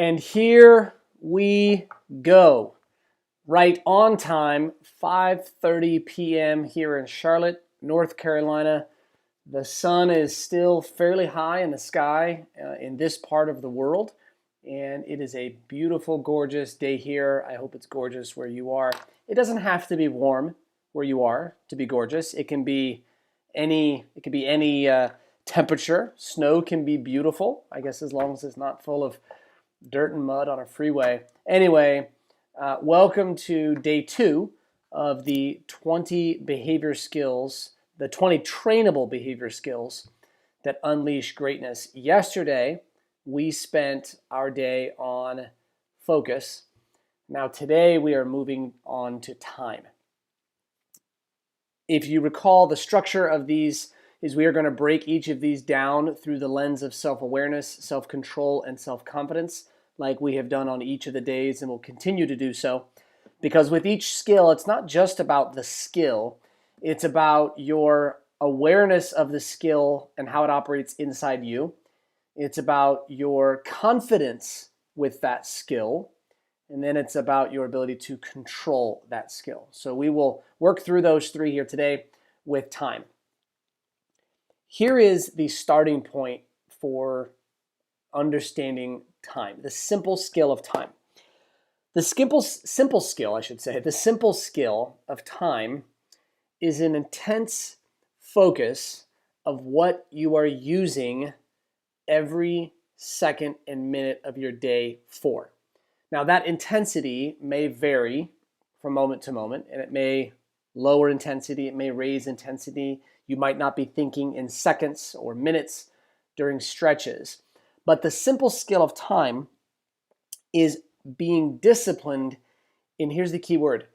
And here we go. Right on time, 5:30 p.m. here in Charlotte, North Carolina. The sun is still fairly high in the sky in this part of the world, and it is a beautiful, gorgeous day here. I hope it's gorgeous where you are. It doesn't have to be warm where you are to be gorgeous. It can be any. It can be any temperature. Snow can be beautiful, I guess, as long as it's not full of dirt and mud on a freeway. Anyway, welcome to day 2 of the 20 behavior skills, the 20 trainable behavior skills that unleash greatness. Yesterday, we spent our day on focus. Now today, we are moving on to time. If you recall, the structure of these is we are going to break each of these down through the lens of self-awareness, self-control, and self-confidence, like we have done on each of the days and will continue to do so. Because with each skill, it's not just about the skill, it's about your awareness of the skill and how it operates inside you. It's about your confidence with that skill, and then it's about your ability to control that skill. So we will work through those 3 here today with time. Here is the starting point for understanding time, the simple skill of time. The simple skill of time is an intense focus of what you are using every second and minute of your day for. Now, that intensity may vary from moment to moment, and it may lower intensity, it may raise intensity. You might not be thinking in seconds or minutes during stretches. But the simple skill of time is being disciplined, and here's the key word,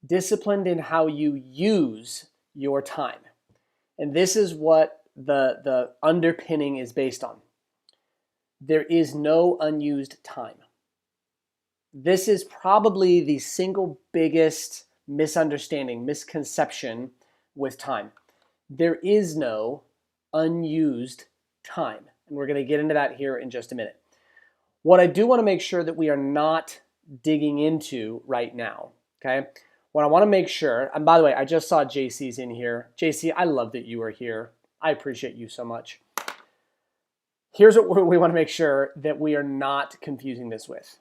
disciplined in how you use your time. And this is what the underpinning is based on. There is no unused time. This is probably the single biggest misunderstanding, misconception with time. There is no unused time. And we're going to get into that here in just a minute. What I do want to make sure that we are not digging into right now, okay? What I want to make sure, and by the way, I just saw JC's in here. JC, I love that you are here. I appreciate you so much. Here's what we want to make sure that we are not confusing this with.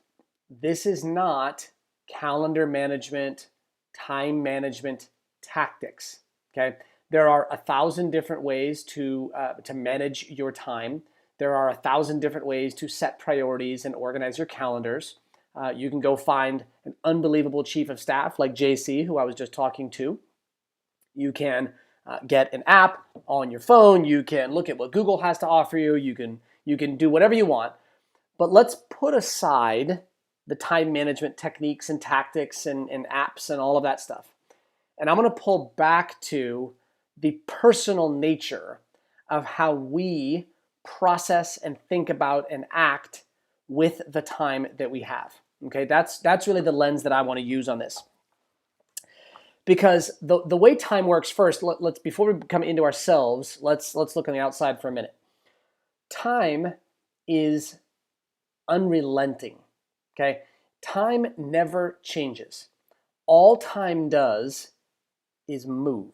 This is not calendar management, time management tactics, okay? There are 1,000 different ways to manage your time. There are 1,000 different ways to set priorities and organize your calendars. You can go find an unbelievable chief of staff like JC, who I was just talking to. You can get an app on your phone. You can look at what Google has to offer you. You can do whatever you want. But let's put aside the time management techniques and tactics and apps and all of that stuff. And I'm going to pull back to the personal nature of how we process and think about and act with the time that we have. Okay, that's really the lens that I want to use on this. Because the way time works, first, let's before we come into ourselves, let's look on the outside for a minute. Time is unrelenting. Okay, time never changes. All time does is move.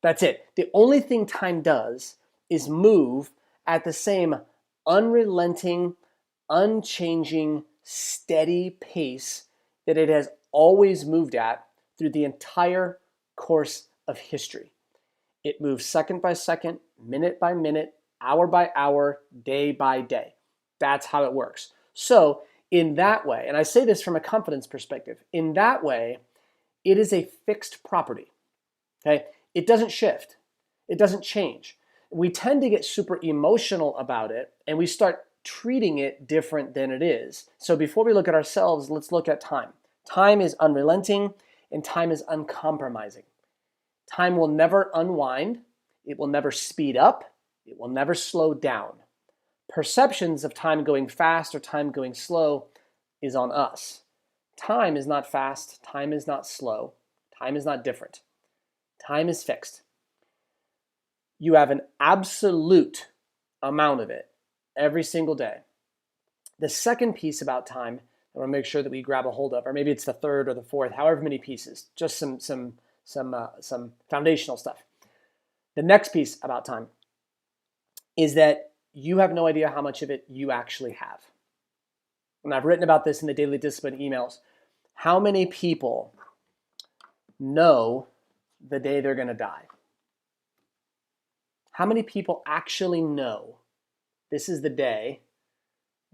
That's it. The only thing time does is move at the same unrelenting, unchanging, steady pace that it has always moved at through the entire course of history. It moves second by second, minute by minute, hour by hour, day by day. That's how it works. So in that way, and I say this from a confidence perspective, in that way, it is a fixed property. Okay? It doesn't shift. It doesn't change. We tend to get super emotional about it, and we start treating it different than it is. So before we look at ourselves, let's look at time. Time is unrelenting, and time is uncompromising. Time will never unwind. It will never speed up. It will never slow down. Perceptions of time going fast or time going slow is on us. Time is not fast. Time is not slow. Time is not different. Time is fixed. You have an absolute amount of it every single day. The second piece about time I want to make sure that we grab a hold of, or maybe it's the third or the fourth, however many pieces, just some foundational stuff. The next piece about time is that you have no idea how much of it you actually have. And I've written about this in the Daily Discipline emails. How many people know the day they're going to die? How many people actually know this is the day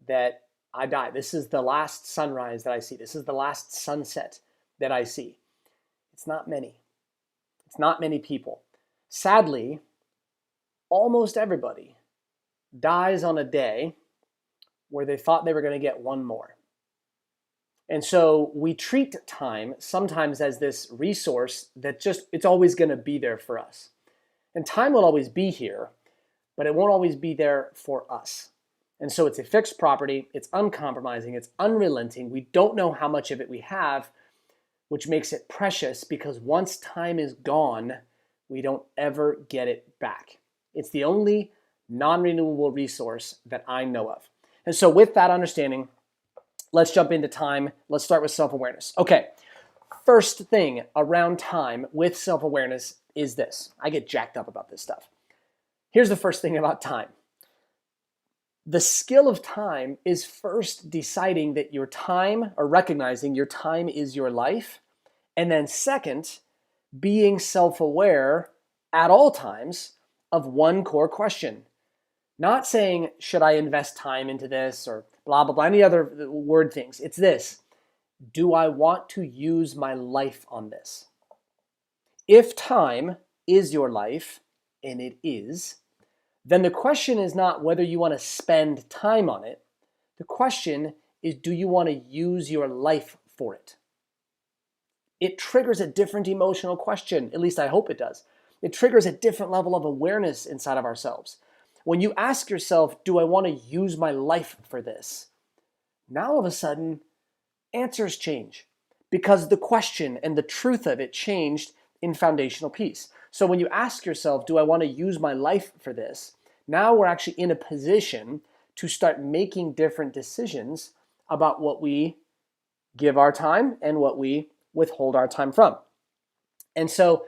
that I die? This is the last sunrise that I see. This is the last sunset that I see. It's not many. It's not many people. Sadly, almost everybody dies on a day where they thought they were going to get one more. And so we treat time sometimes as this resource that it's always going to be there for us. And time will always be here, but it won't always be there for us. And so it's a fixed property, it's uncompromising, it's unrelenting. We don't know how much of it we have, which makes it precious because once time is gone, we don't ever get it back. It's the only non-renewable resource that I know of. And so with that understanding, let's jump into time. Let's start with self-awareness. Okay, first thing around time with self-awareness is this. I get jacked up about this stuff. Here's the first thing about time. The skill of time is first deciding that your time, or recognizing your time is your life. And then second, being self-aware at all times of one core question. Not saying, should I invest time into this or blah, blah, blah, any other word things. It's this. Do I want to use my life on this? If time is your life, and it is, then the question is not whether you want to spend time on it. The question is, do you want to use your life for it? It triggers a different emotional question. At least I hope it does. It triggers a different level of awareness inside of ourselves. When you ask yourself, do I want to use my life for this? Now all of a sudden, answers change because the question and the truth of it changed in foundational piece. So when you ask yourself, do I want to use my life for this? Now we're actually in a position to start making different decisions about what we give our time and what we withhold our time from. And so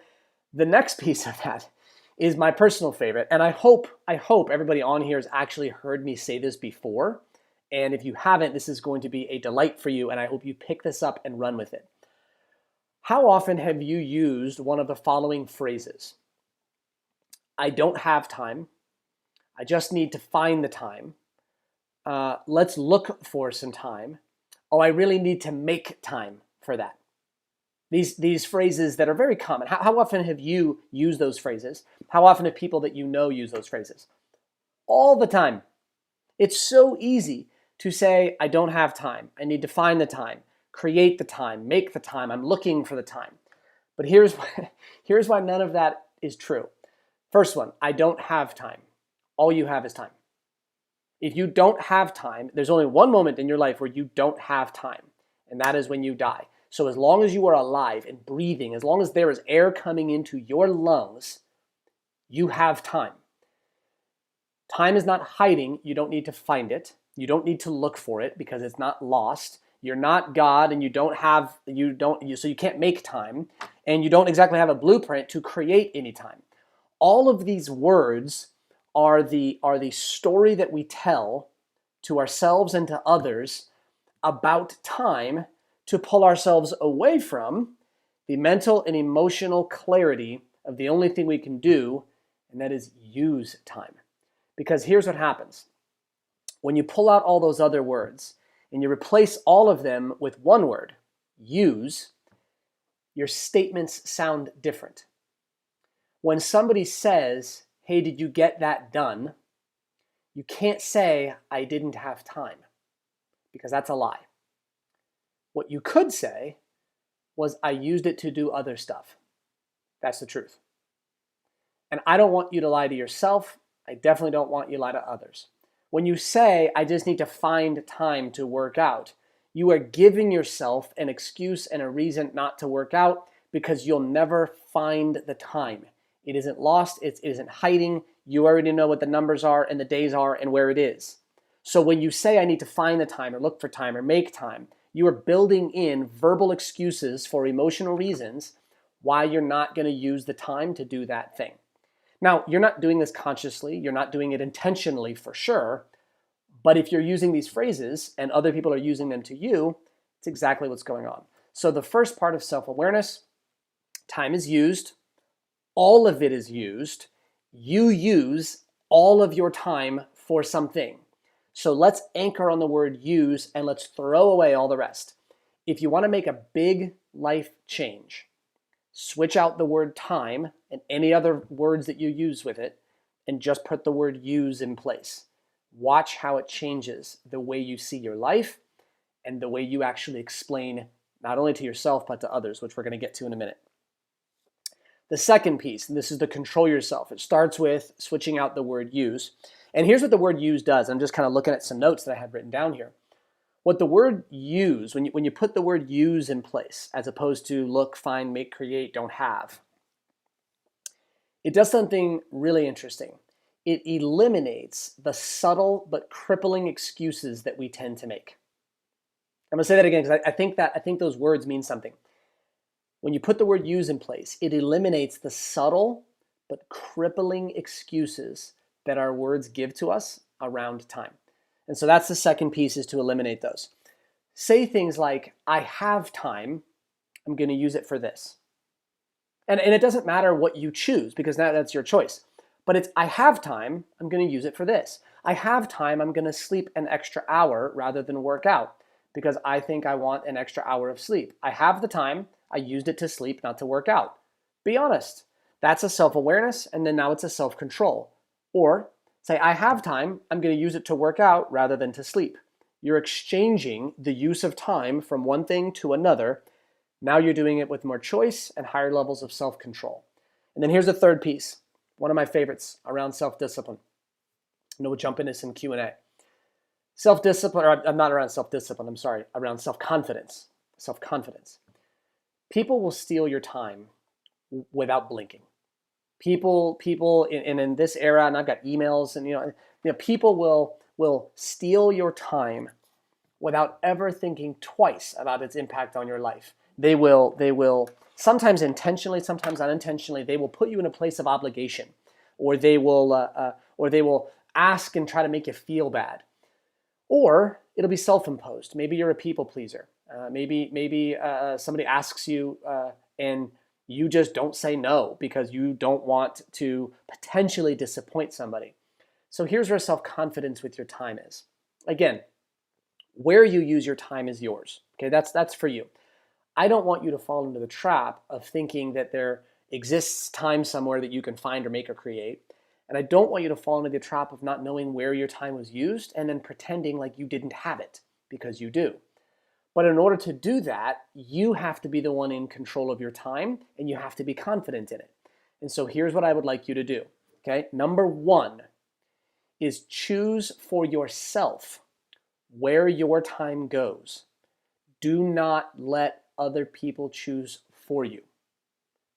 the next piece of that is my personal favorite. And I hope everybody on here has actually heard me say this before. And if you haven't, this is going to be a delight for you. And I hope you pick this up and run with it. How often have you used one of the following phrases? I don't have time. I just need to find the time. Let's look for some time. Oh, I really need to make time for that. These phrases that are very common. How often have you used those phrases? How often have people that you know use those phrases? All the time. It's so easy to say, I don't have time. I need to find the time, create the time, make the time. I'm looking for the time. But here's why none of that is true. First one, I don't have time. All you have is time. If you don't have time, there's only one moment in your life where you don't have time, and that is when you die. So as long as you are alive and breathing, as long as there is air coming into your lungs, you have time. Time is not hiding. You don't need to find it. You don't need to look for it because it's not lost. You're not God and so you can't make time, and you don't exactly have a blueprint to create any time. All of these words are the story that we tell to ourselves and to others about time to pull ourselves away from the mental and emotional clarity of the only thing we can do, and that is use time. Because here's what happens. When you pull out all those other words and you replace all of them with one word, use, your statements sound different. When somebody says, hey, did you get that done? You can't say, I didn't have time, because that's a lie. What you could say was, I used it to do other stuff. That's the truth. And I don't want you to lie to yourself. I definitely don't want you to lie to others. When you say, I just need to find time to work out, you are giving yourself an excuse and a reason not to work out because you'll never find the time. It isn't lost. It isn't hiding. You already know what the numbers are and the days are and where it is. So when you say I need to find the time or look for time or make time, you are building in verbal excuses for emotional reasons why you're not going to use the time to do that thing. Now, you're not doing this consciously, you're not doing it intentionally for sure, but if you're using these phrases and other people are using them to you, it's exactly what's going on. So the first part of self-awareness, time is used, all of it is used. You use all of your time for something. So let's anchor on the word use and let's throw away all the rest. If you want to make a big life change, switch out the word time and any other words that you use with it and just put the word use in place. Watch how it changes the way you see your life and the way you actually explain not only to yourself but to others, which we're going to get to in a minute. The second piece, and this is the control yourself. It starts with switching out the word use. And here's what the word use does. I'm just kind of looking at some notes that I had written down here. What the word use, when you put the word use in place, as opposed to look, find, make, create, don't have, it does something really interesting. It eliminates the subtle but crippling excuses that we tend to make. I'm going to say that again because I think those words mean something. When you put the word use in place, it eliminates the subtle but crippling excuses that our words give to us around time. And so that's the second piece, is to eliminate those. Say things like, I have time, I'm going to use it for this. And it doesn't matter what you choose because that's your choice. But it's, I have time, I'm going to use it for this. I have time, I'm going to sleep an extra hour rather than work out because I think I want an extra hour of sleep. I have the time, I used it to sleep, not to work out. Be honest. That's a self-awareness, and then now it's a self-control. Or say, I have time, I'm going to use it to work out rather than to sleep. You're exchanging the use of time from one thing to another. Now you're doing it with more choice and higher levels of self-control. And then here's the third piece, one of my favorites around self-discipline. And we'll jump into some Q&A. Self-discipline, or I'm not around self-discipline, I'm sorry, around self-confidence. Self-confidence. People will steal your time without blinking. People in this era, and I've got emails, and people will steal your time without ever thinking twice about its impact on your life. They will sometimes intentionally, sometimes unintentionally, they will put you in a place of obligation, or they will ask and try to make you feel bad, or it'll be self-imposed. Maybe you're a people pleaser. Maybe somebody asks you and you just don't say no because you don't want to potentially disappoint somebody. So here's where self-confidence with your time is. Again, where you use your time is yours. Okay, that's for you. I don't want you to fall into the trap of thinking that there exists time somewhere that you can find or make or create. And I don't want you to fall into the trap of not knowing where your time was used and then pretending like you didn't have it, because you do. But in order to do that, you have to be the one in control of your time and you have to be confident in it. And so here's what I would like you to do. Okay, number one is choose for yourself where your time goes. Do not let other people choose for you.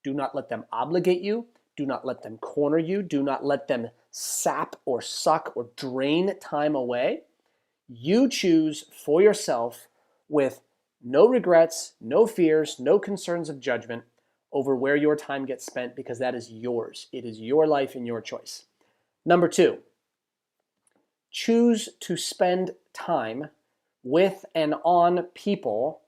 Do not let them obligate you. Do not let them corner you. Do not let them sap or suck or drain time away. You choose for yourself with no regrets, no fears, no concerns of judgment over where your time gets spent, because that is yours. It is your life and your choice. Number two, choose to spend time with and on people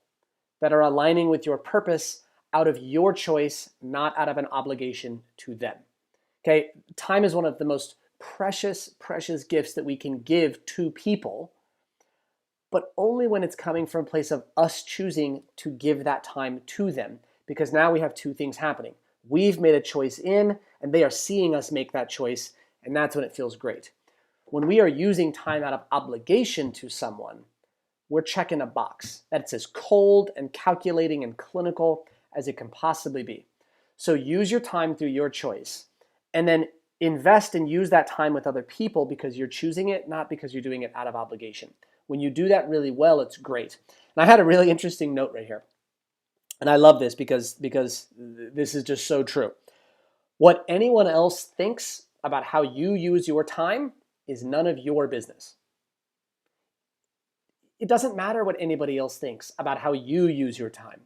that are aligning with your purpose out of your choice, not out of an obligation to them. Okay, time is one of the most precious gifts that we can give to people, but only when it's coming from a place of us choosing to give that time to them, because now we have two things happening. We've made a choice in, and they are seeing us make that choice, and that's when it feels great. When we are using time out of obligation to someone, we're checking a box. That's as cold and calculating and clinical as it can possibly be. So use your time through your choice, and then invest and use that time with other people because you're choosing it, not because you're doing it out of obligation. When you do that really well, it's great. And I had a really interesting note right here. And I love this because this is just so true. What anyone else thinks about how you use your time is none of your business. It doesn't matter what anybody else thinks about how you use your time.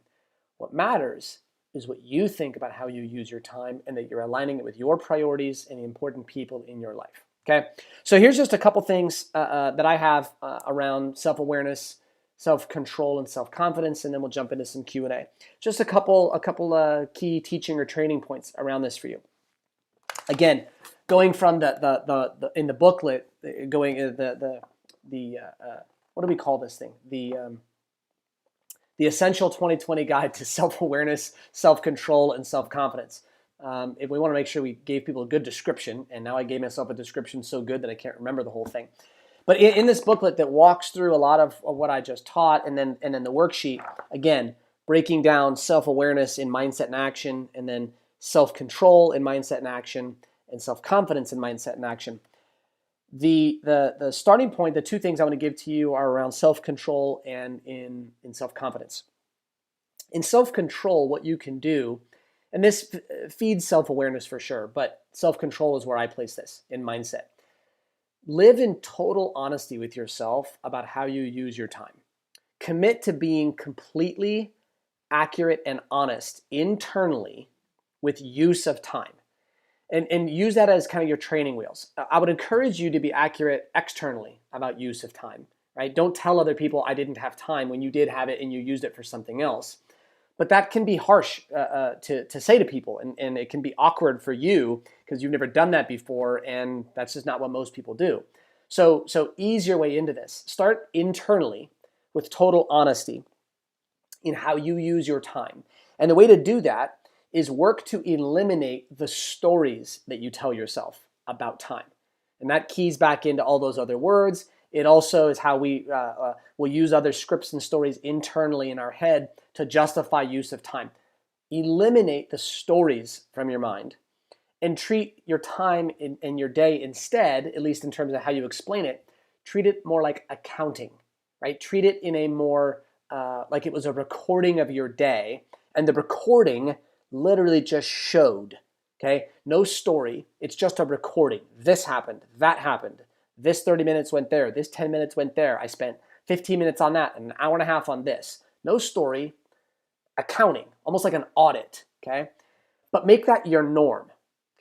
What matters is what you think about how you use your time, and that you're aligning it with your priorities and the important people in your life. Okay, so here's just a couple things that I have around self-awareness, self-control, and self-confidence, and then we'll jump into some Q&A. Just a couple key teaching or training points around this for you. Again, going from the in the booklet, going what do we call this thing? The Essential 2020 Guide to Self-Awareness, Self-Control, and Self-Confidence. If we want to make sure we gave people a good description, and now I gave myself a description so good that I can't remember the whole thing. But in this booklet that walks through a lot of what I just taught, and then the worksheet, again, breaking down self-awareness in mindset and action, and then self-control in mindset and action, and self-confidence in mindset and action. The starting point, the two things I want to give to you are around self-control and in self-confidence. In self-control, what you can do, and this feeds self-awareness for sure, but self-control is where I place this in mindset. Live in total honesty with yourself about how you use your time. Commit to being completely accurate and honest internally with use of time. And use that as kind of your training wheels. I would encourage you to be accurate externally about use of time, right? Don't tell other people I didn't have time when you did have it and you used it for something else. But that can be harsh to say to people, and it can be awkward for you because you've never done that before, and that's just not what most people do. So ease your way into this. Start internally with total honesty in how you use your time. And the way to do that is work to eliminate the stories that you tell yourself about time. And that keys back into all those other words. It also is how we will use other scripts and stories internally in our head to justify use of time. Eliminate the stories from your mind and treat your time in your day instead, at least in terms of how you explain it, treat it more like accounting, right? Treat it in a more, like it was a recording of your day, and the recording literally just showed, okay? No story, it's just a recording. This happened, that happened. This 30 minutes went there, this 10 minutes went there. I spent 15 minutes on that and an hour and a half on this. No story, accounting, almost like an audit, okay? But make that your norm,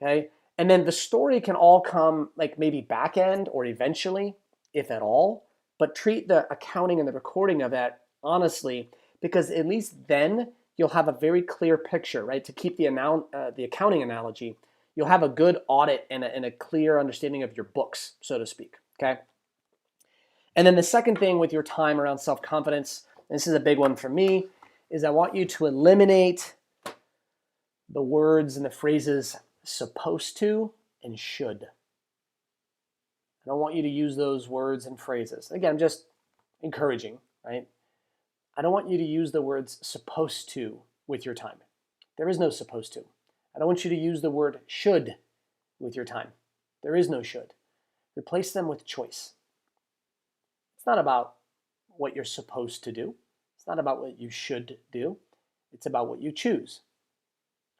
okay? And then the story can all come like maybe back end or eventually, if at all, but treat the accounting and the recording of that honestly, because at least then you'll have a very clear picture, right? To keep the accounting analogy, you'll have a good audit and a clear understanding of your books, so to speak, okay? And then the second thing with your time around self-confidence, and this is a big one for me, is I want you to eliminate the words and the phrases supposed to and should. I don't want you to use those words and phrases. Again, I'm just encouraging, right? I don't want you to use the words supposed to with your time. There is no supposed to. I don't want you to use the word should with your time. There is no should. Replace them with choice. It's not about what you're supposed to do. It's not about what you should do. It's about what you choose.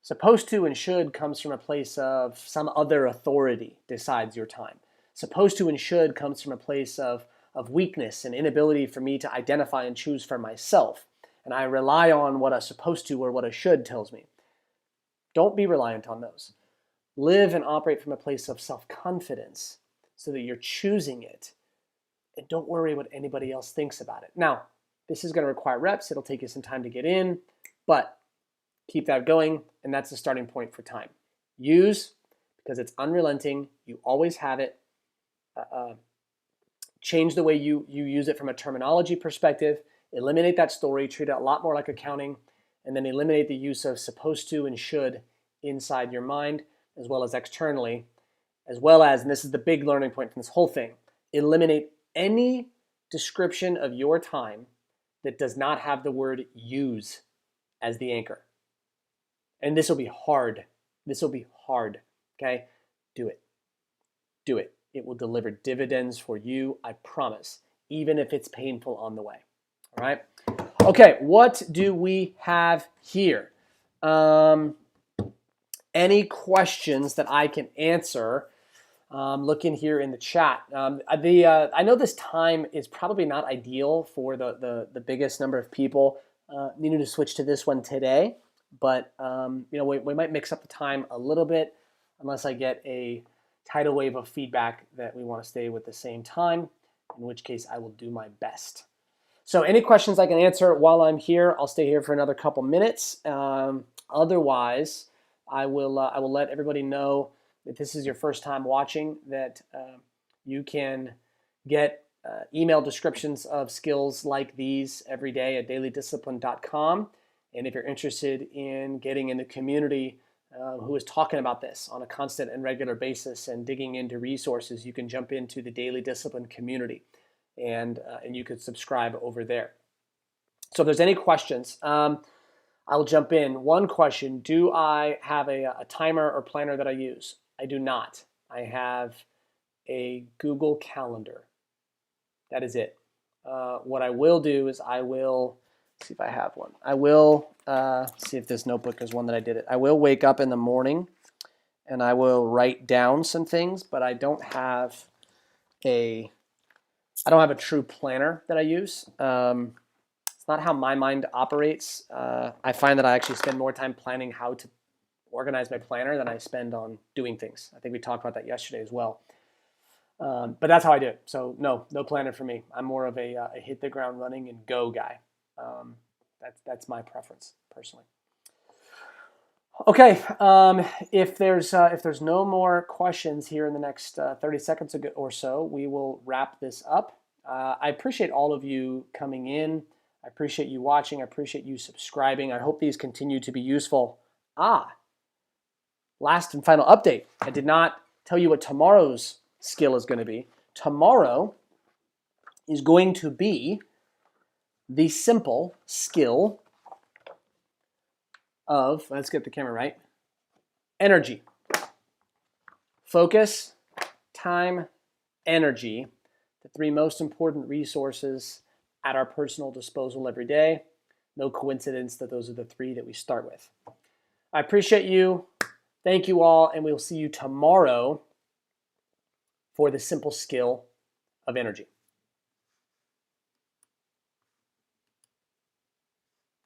Supposed to and should comes from a place of some other authority decides your time. Supposed to and should comes from a place of weakness and inability for me to identify and choose for myself. And I rely on what a supposed to or what a should tells me. Don't be reliant on those. Live and operate from a place of self-confidence so that you're choosing it. And don't worry what anybody else thinks about it. Now, this is going to require reps. It'll take you some time to get in, but keep that going, and that's the starting point for time. Use, because it's unrelenting. You always have it. Change the way you use it from a terminology perspective. Eliminate that story. Treat it a lot more like accounting. And then eliminate the use of supposed to and should inside your mind, as well as externally, as well as, and this is the big learning point from this whole thing, eliminate any description of your time that does not have the word use as the anchor. And this will be hard. This will be hard, okay? Do it. Do it. It will deliver dividends for you, I promise, even if it's painful on the way, all right? Okay, what do we have here? Any questions that I can answer Looking here in the chat, I know this time is probably not ideal for the biggest number of people needing to switch to this one today, but we might mix up the time a little bit unless I get a tidal wave of feedback that we want to stay with the same time, in which case I will do my best. So any questions I can answer while I'm here, I'll stay here for another couple minutes. Otherwise, I will let everybody know, if this is your first time watching, that you can get email descriptions of skills like these every day at dailydiscipline.com. And if you're interested in getting in the community who is talking about this on a constant and regular basis and digging into resources, you can jump into the Daily Discipline community, and you could subscribe over there. So if there's any questions, I'll jump in. One question: do I have a timer or planner that I use? I do not. I have a Google Calendar. That is it. What I will do is I will see if I have one. I will see if this notebook is one that I did it. I will wake up in the morning and I will write down some things, but I don't have a true planner that I use. It's not how my mind operates. I find that I actually spend more time planning how to organize my planner than I spend on doing things. I think we talked about that yesterday as well. But that's how I do it. So no planner for me. I'm more of a hit the ground running and go guy. That's my preference personally. Okay, if there's no more questions here in the next 30 seconds or so, we will wrap this up. I appreciate all of you coming in. I appreciate you watching. I appreciate you subscribing. I hope these continue to be useful. Last and final update. I did not tell you what tomorrow's skill is going to be. Tomorrow is going to be the simple skill of, let's get the camera right, energy. Focus, time, energy, the three most important resources at our personal disposal every day. No coincidence that those are the three that we start with. I appreciate you. Thank you all, and we'll see you tomorrow for the simple skill of energy.